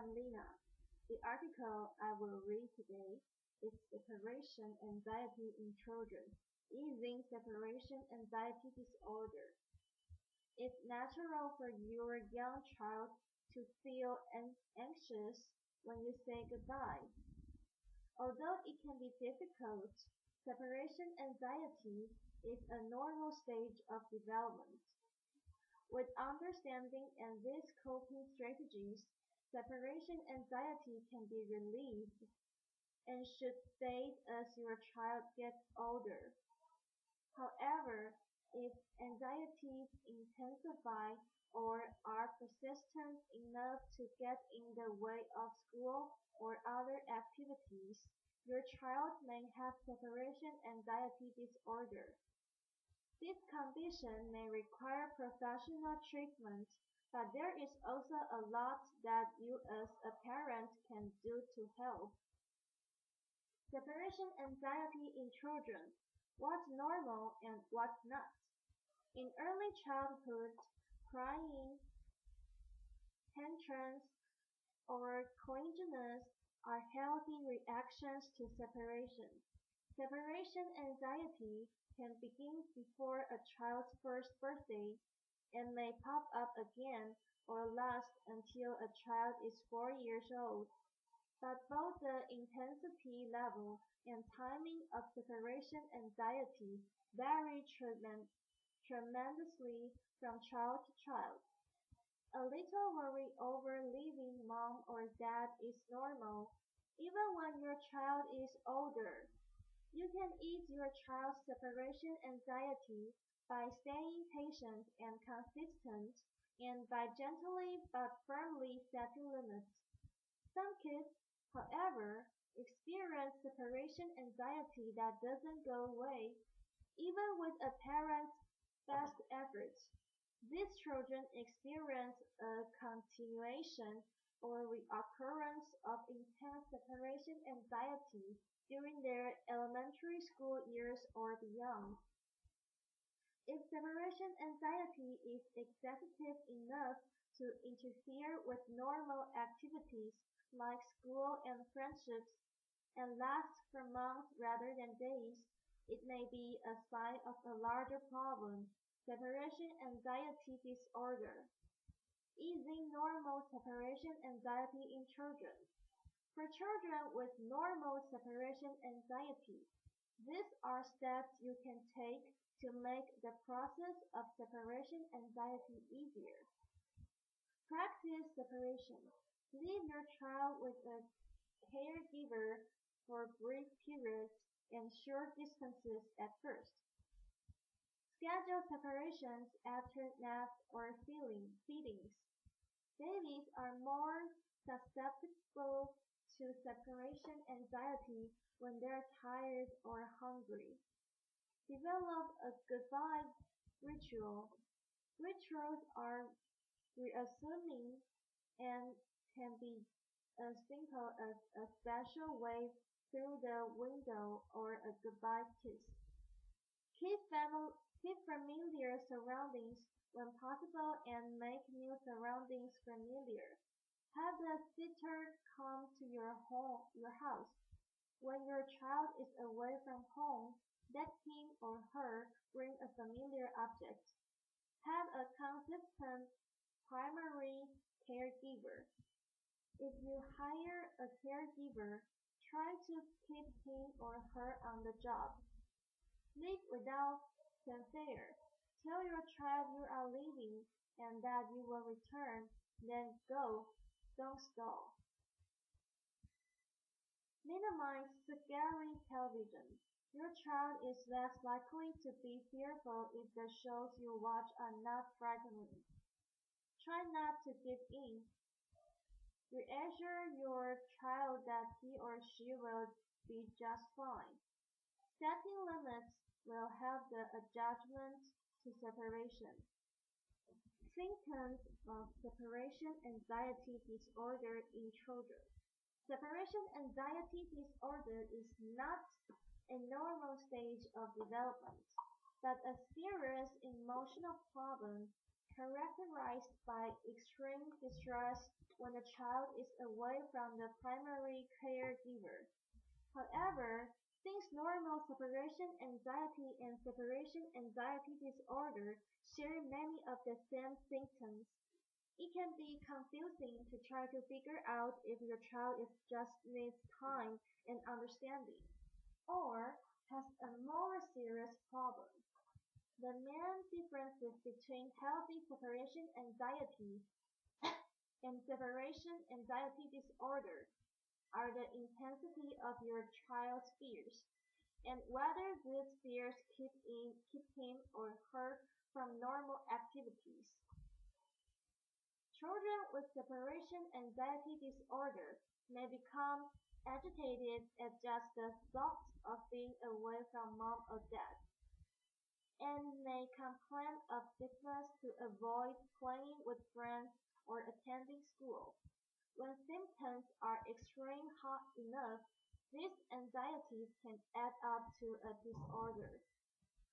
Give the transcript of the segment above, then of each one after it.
I'm Lina. The article I will read today is Separation Anxiety in Children, Easing Separation Anxiety Disorder. It's natural for your young child to feel anxious when you say goodbye. Although it can be difficult, separation anxiety is a normal stage of development. With understanding and these coping strategies, separation anxiety can be relieved and should fade as your child gets older. However, if anxieties intensify or are persistent enough to get in the way of school or other activities, your child may have separation anxiety disorder. This condition may require professional treatment, but there is also a lot that you as a parent can do to help. Separation anxiety in children. What's normal and what's not? In early childhood, crying, tantrums, or clinginess are healthy reactions to separation. Separation anxiety can begin before a child's first birthday and may pop up again or last until a child is 4 years old. But both the intensity level and timing of separation anxiety vary tremendously from child to child. A little worry over leaving mom or dad is normal, even when your child is older. You can ease your child's separation anxiety by staying patient and consistent and by gently but firmly setting limits. Some kids, however, experience separation anxiety that doesn't go away even with a parent's best efforts. These children experience a continuation or reoccurrence of intense separation anxiety during their elementary school years or beyond. If separation anxiety is excessive enough to interfere with normal activities like school and friendships and lasts for months rather than days, it may be a sign of a larger problem, separation anxiety disorder. Easing normal separation anxiety in children. For children with normal separation anxiety, these are steps you can take to make the process of separation anxiety easier. Practice separation. Leave your child with a caregiver for brief periods and short distances at first. Schedule separations after naps or feedings. Babies are more susceptible to separation anxiety when they're tired or hungry. Develop a goodbye ritual. Rituals are reassuming and can be as simple as a special wave through the window or a goodbye kiss. Keep familiar surroundings when possible and make new surroundings familiar. Have the sitter come to your house. When your child is away from home, let him or her bring a familiar object. Have a consistent primary caregiver. If you hire a caregiver, try to keep him or her on the job. Leave without fanfare. Tell your child you are leaving and that you will return, then go. Don't stall. Minimize scary television. Your child is less likely to be fearful if the shows you watch are not frightening. Try not to give in. Reassure your child that he or she will be just fine. Setting limits will help the adjustment to separation. Symptoms of separation anxiety disorder in children. Separation anxiety disorder is not a normal stage of development, but a serious emotional problem characterized by extreme distress when a child is away from the primary caregiver. However, since normal separation anxiety and separation anxiety disorder share many of the same symptoms, it can be confusing to try to figure out if your child is just needs time and understanding, or has a more serious problem. The main differences between healthy separation anxiety and separation anxiety disorder are the intensity of your child's fears, and whether these fears keep him or her from normal activities. Children with separation anxiety disorder may become agitated at just the thought of being away from mom or dad, and may complain of sickness to avoid playing with friends or attending school. When symptoms are extreme hot enough, these anxieties can add up to a disorder.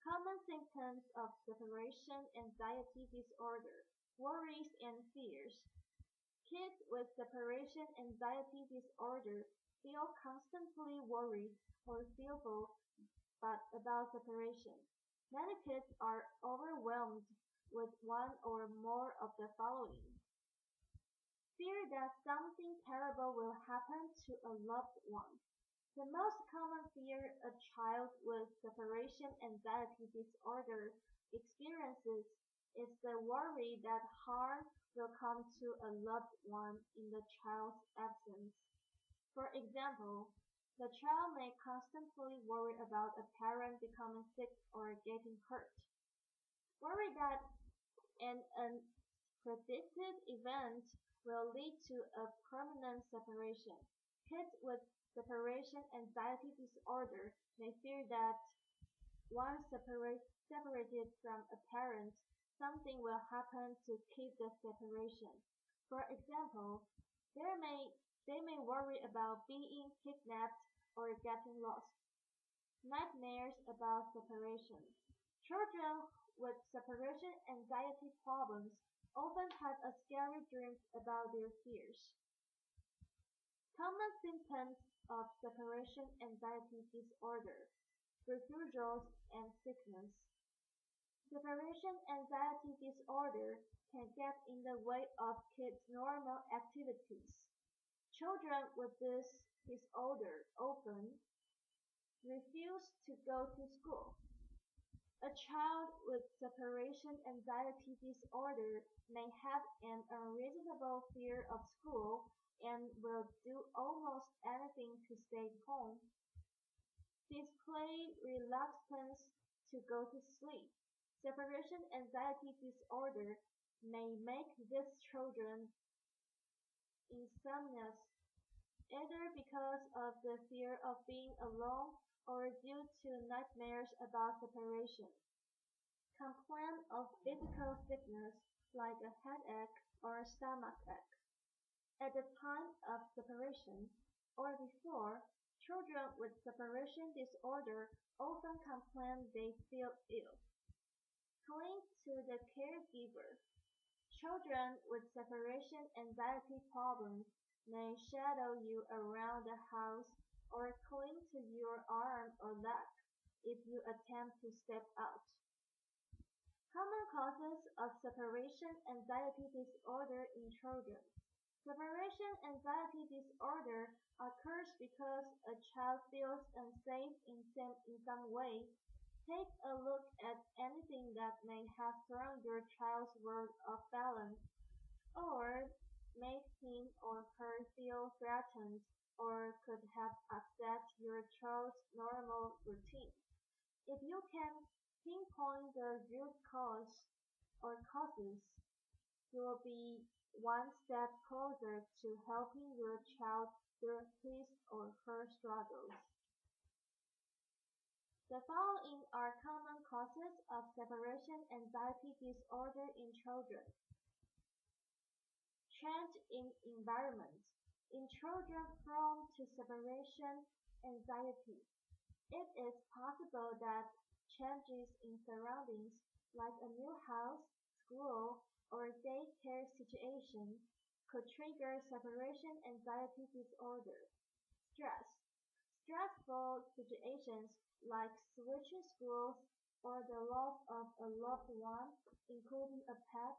Common symptoms of separation anxiety disorder: worries and fears. Kids with separation anxiety disorder feel constantly worried or fearful about separation. Many kids are overwhelmed with one or more of the following: fear that something terrible will happen to a loved one. The most common fear a child with separation anxiety disorder experiences is the worry that harm will come to a loved one in the child's absence. For example, the child may constantly worry about a parent becoming sick or getting hurt. Worry that an unpredicted event will lead to a permanent separation. Kids with separation anxiety disorder may fear that once separated from a parent, something will happen to keep the separation. For example, they may they may worry about being kidnapped or getting lost. Nightmares about separation. Children with separation anxiety problems often have a scary dreams about their fears. Common symptoms of separation anxiety disorder: refusals and sickness. Separation anxiety disorder can get in the way of kids' normal activities. Children with this disorder often refuse to go to school. A child with separation anxiety disorder may have an unreasonable fear of school and will do almost anything to stay home. Display reluctance to go to sleep. Separation anxiety disorder may make these children insomnious, either because of the fear of being alone or due to nightmares about separation. Complain of physical sickness like a headache or stomachache. At the time of separation, or before, children with separation disorder often complain they feel ill. Cling to the caregiver. Children with separation anxiety problems may shadow you around the house or cling to your arm or leg if you attempt to step out. Common causes of separation anxiety disorder in children. Separation anxiety disorder occurs because a child feels unsafe in some way. Take a look at anything that may have thrown your child's world off balance, or made him or her feel threatened, or could have upset your child's normal routine. If you can pinpoint the root cause or causes, you will be one step closer to helping your child through his or her struggles. The following are common causes of separation anxiety disorder in children. Change in environment. In children prone to separation anxiety, it is possible that changes in surroundings, like a new house, school, or daycare situation, could trigger separation anxiety disorder. Stress. Stressful situations like switching schools or the loss of a loved one, including a pet,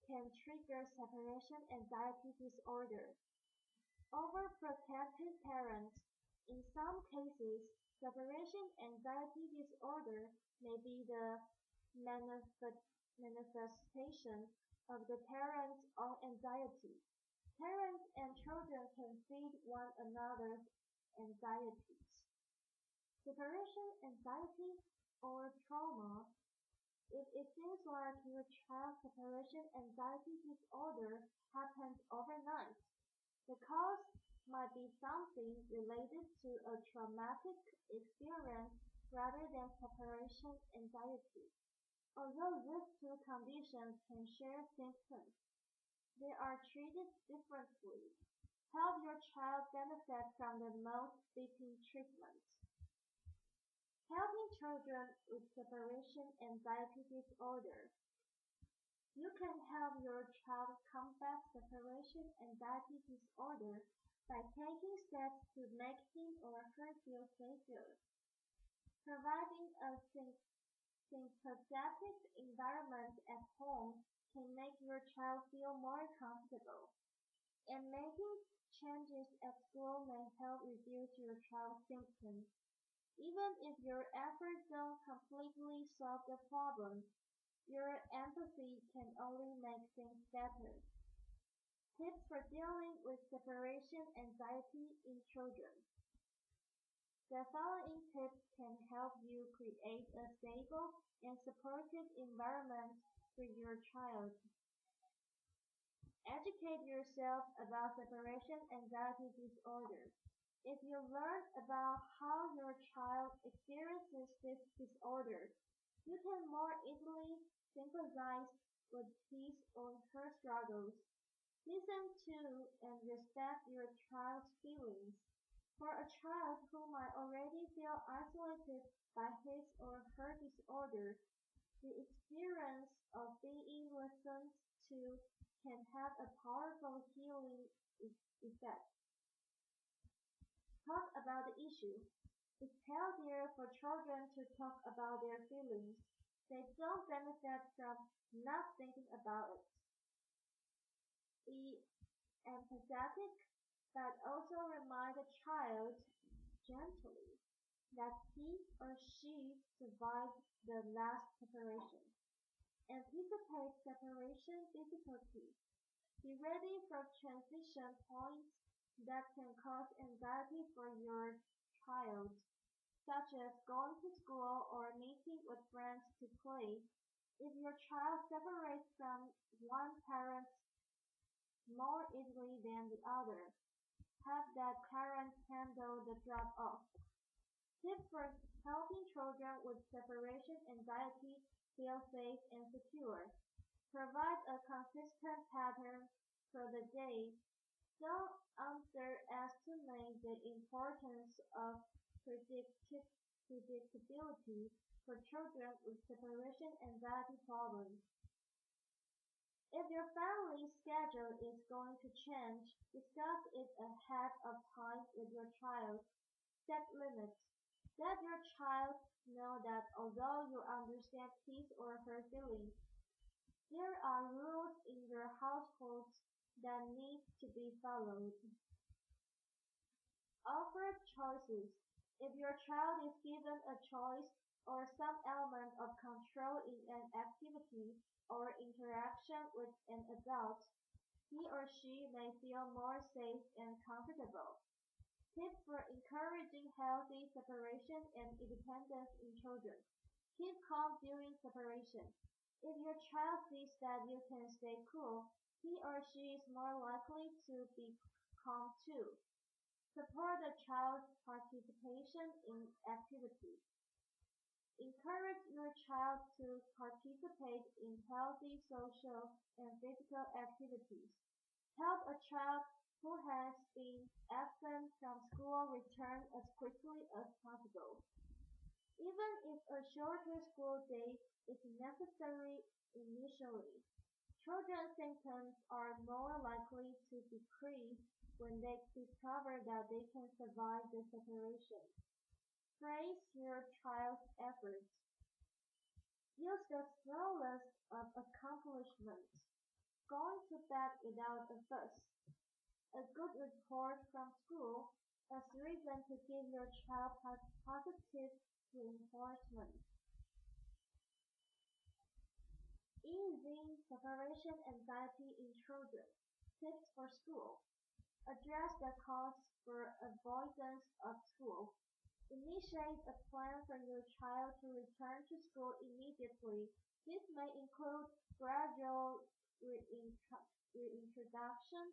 can trigger separation anxiety disorder. Overprotective parents. In some cases, separation anxiety disorder may be the manifestation of the parent's own anxiety. Parents and children can feed one another's anxieties. Separation anxiety or trauma. If it seems like your child's separation anxiety disorder happened overnight, the cause might be something related to a traumatic experience rather than separation anxiety. Although these two conditions can share symptoms, they are treated differently. Help your child benefit from the most fitting treatment. Helping children with separation anxiety disorder. You can help your child combat separation anxiety disorder by taking steps to make him or her feel safer. Providing a sympathetic environment at home can make your child feel more comfortable, and making changes at school may help reduce your child's symptoms. Even if your efforts don't completely solve the problem, your empathy can only make things better. Tips for dealing with separation anxiety in children. The following tips can help you create a stable and supportive environment for your child. Educate yourself about separation anxiety disorder. If you learn about how your child experiences this disorder, you can more easily sympathize with his or her struggles. Listen to and respect your child's feelings. For a child who might already feel isolated by his or her disorder, the experience of being listened to can have a powerful healing effect. Talk about the issue. It's healthier for children to talk about their feelings. They don't benefit from not thinking about it. Be empathetic, but also remind the child gently that he or she survived the last separation. Anticipate separation difficulties. Be ready for transition points that can cause anxiety for your child, such as going to school or meeting with friends to play. If your child separates from one parent more easily than the other, have that parent handle the drop-off. Tips for helping children with separation anxiety feel safe and secure. Provide a consistent pattern for the day. Don't underestimate the importance of predictability for children with separation anxiety problems. If your family's schedule is going to change, discuss it ahead of time with your child. Set limits. Let your child know that although you understand his or her feelings, there are rules in your household that need to be followed. Offer choices. If your child is given a choice or some element of control in an activity or interaction with an adult, he or she may feel more safe and comfortable. Tips for encouraging healthy separation and independence in children. Keep calm during separation. If your child sees that you can stay cool, he or she is more likely to be calm too. Support the child's participation in activities. Encourage your child to participate in healthy social and physical activities. Help a child who has been absent from school return as quickly as possible. Even if a shorter school day is necessary initially, Children's symptoms are more likely to decrease when they discover that they can survive the separation. Praise your child's efforts. Use the smallest of accomplishments. Going to bed without a fuss. A good report from school as reason to give your child positive reinforcement. Easing separation anxiety in children. Tips for school. Address the cause for avoidance of school. Initiate a plan for your child to return to school immediately. This may include gradual reintroduction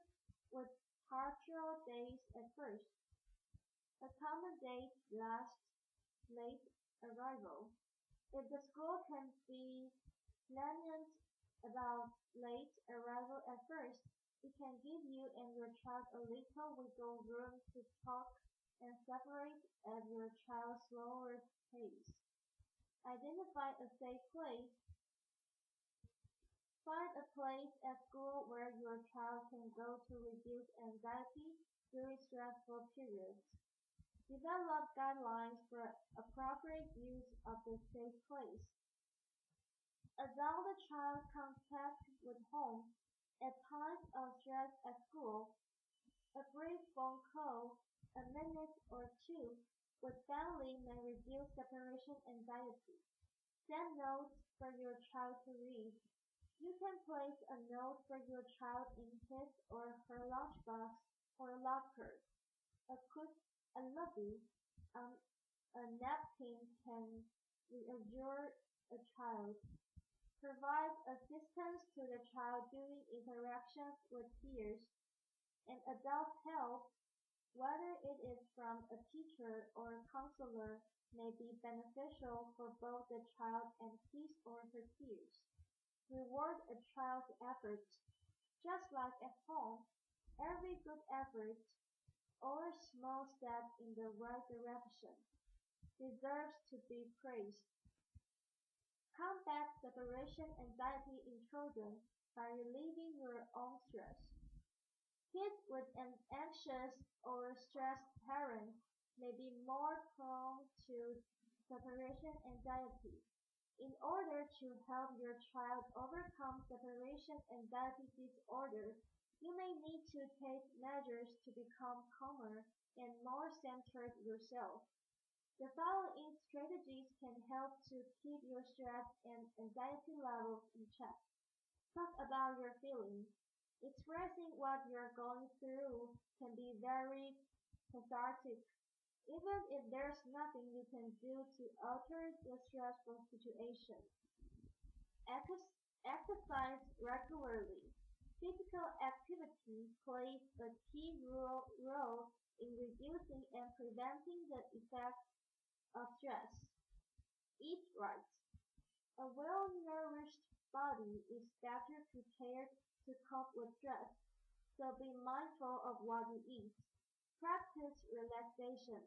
with partial days at first. Accommodate late arrival. If the school can be lenient about late arrival at first, it can give you and your child a little wiggle room to talk and separate at your child's slower pace. Identify a safe place. Find a place at school where your child can go to reduce anxiety during stressful periods. Develop guidelines for appropriate use of the safe place. Allow the child contact with home. At times of stress at school, a brief phone call, a minute or two, with family may reduce separation anxiety. Send notes for your child to read. You can place a note for your child in his or her lunchbox or locker. A quick "I love you" on a napkin can reassure a child. Provide assistance to the child during interactions with peers, and adult help, whether it is from a teacher or a counselor, may be beneficial for both the child and his or her peers. Reward a child's effort. Just like at home, every good effort, or small step in the right direction, deserves to be praised. Combat separation anxiety in children by relieving your own stress. Kids with an anxious or stressed parent may be more prone to separation anxiety. In order to help your child overcome separation anxiety disorder, you may need to take measures to become calmer and more centered yourself. The following strategies can help to keep your stress and anxiety levels in check. Talk about your feelings. Expressing what you're going through can be very cathartic, even if there's nothing you can do to alter the stressful situation. Exercise regularly. Physical activity plays a key role in reducing and preventing the effects of stress. Eat right. A well-nourished body is better prepared to cope with stress, so be mindful of what you eat. Practice relaxation.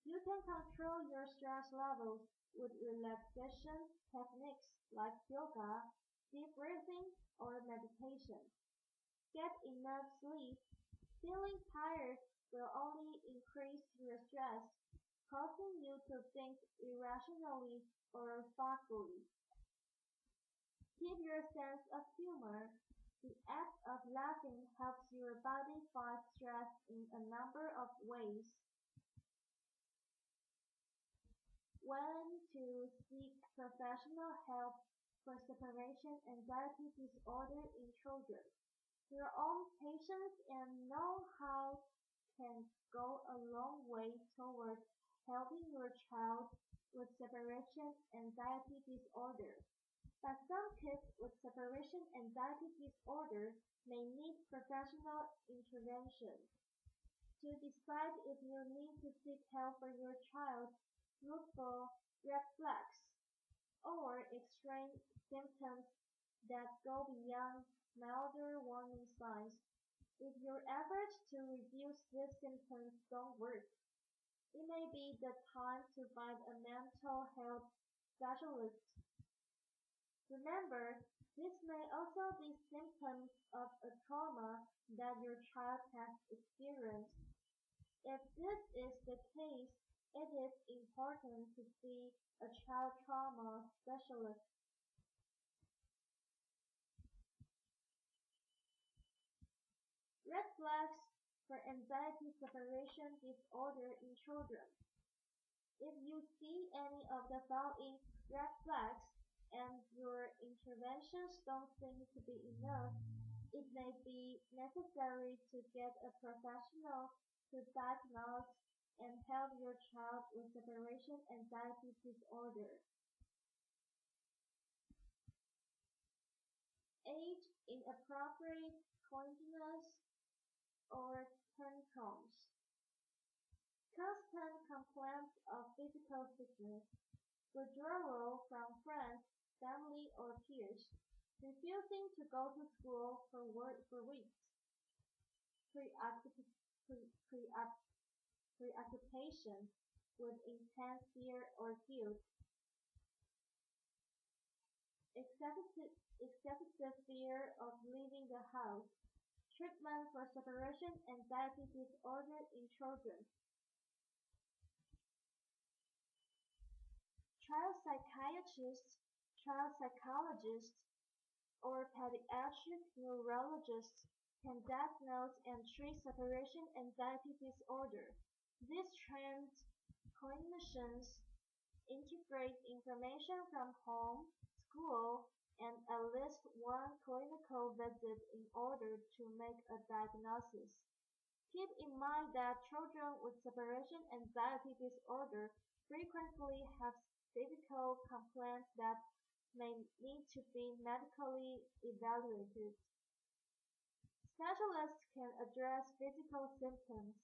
You can control your stress levels with relaxation techniques like yoga, deep breathing, or meditation. Get enough sleep. Feeling tired will only increase your stress, causing you to think irrationally or foggily. Keep your sense of humor. The act of laughing helps your body fight stress in a number of ways. When to seek professional help for separation anxiety disorder in children. Your own patience and know-how can go a long way toward helping your child with separation anxiety disorder. But some kids with separation anxiety disorder may need professional intervention. To decide if you need to seek help for your child, look for red flags or extreme symptoms that go beyond milder warning signs. If your efforts to reduce these symptoms don't work, it may be the time to find a mental health specialist. Remember, This may also be symptoms of a trauma that your child has experienced. If this is the case, it is important to see a child trauma specialist. Red flags for anxiety separation disorder in children. If you see any of the following red flags and your interventions don't seem to be enough, it may be necessary to get a professional to diagnose and help your child with separation anxiety disorder. Age inappropriate clinginess or tantrums. Constant complaints of physical sickness. Withdrawal from friends, family or peers. Refusing to go to school for weeks. Preoccup- preoccupation with intense fear or guilt. Excessive fear of leaving the house. Treatment for separation anxiety disorder in children. Child psychiatrists, child psychologists, or pediatric neurologists can diagnose and treat separation anxiety disorder. These trained clinicians integrate information from home, school, and at least one clinical visit in order to make a diagnosis. Keep in mind that children with separation anxiety disorder frequently have physical complaints that may need to be medically evaluated. Specialists can address physical symptoms,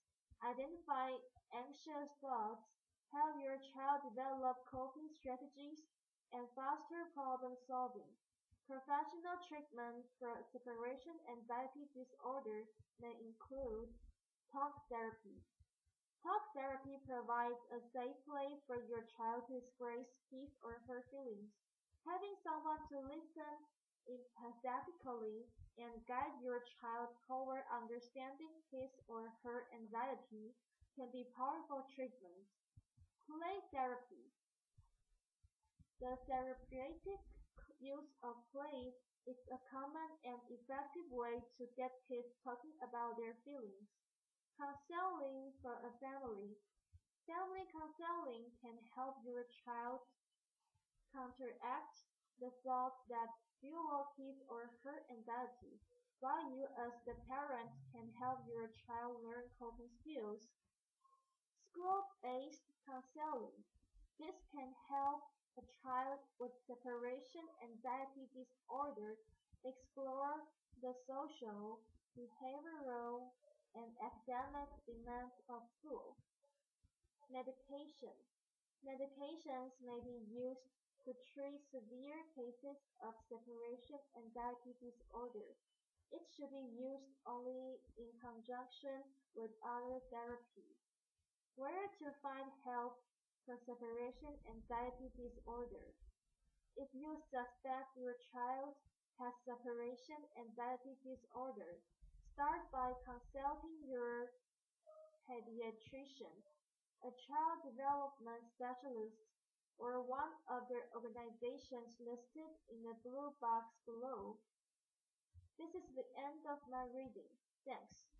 identify anxious thoughts, help your child develop coping strategies, and foster problem solving. Professional treatment for separation anxiety disorder may include talk therapy. Talk therapy provides a safe place for your child to express his or her feelings. Having someone to listen empathetically and guide your child toward understanding his or her anxiety can be powerful treatment. Play therapy. The therapeutic use of play is a common and effective way to get kids talking about their feelings. Counseling for a family. Family counseling can help your child counteract the thoughts that fuel his or her anxiety, while you as the parent can help your child learn coping skills. School-based counseling. This can help a child with separation anxiety disorder explore the social, behavioral, and academic demands of school. Medication. Medications may be used to treat severe cases of separation anxiety disorder. It should be used only in conjunction with other therapy. Where to find help for separation anxiety disorder. If you suspect your child has separation anxiety disorder, start by consulting your pediatrician, a child development specialist, or one of the organizations listed in the blue box below. This is the end of my reading. Thanks.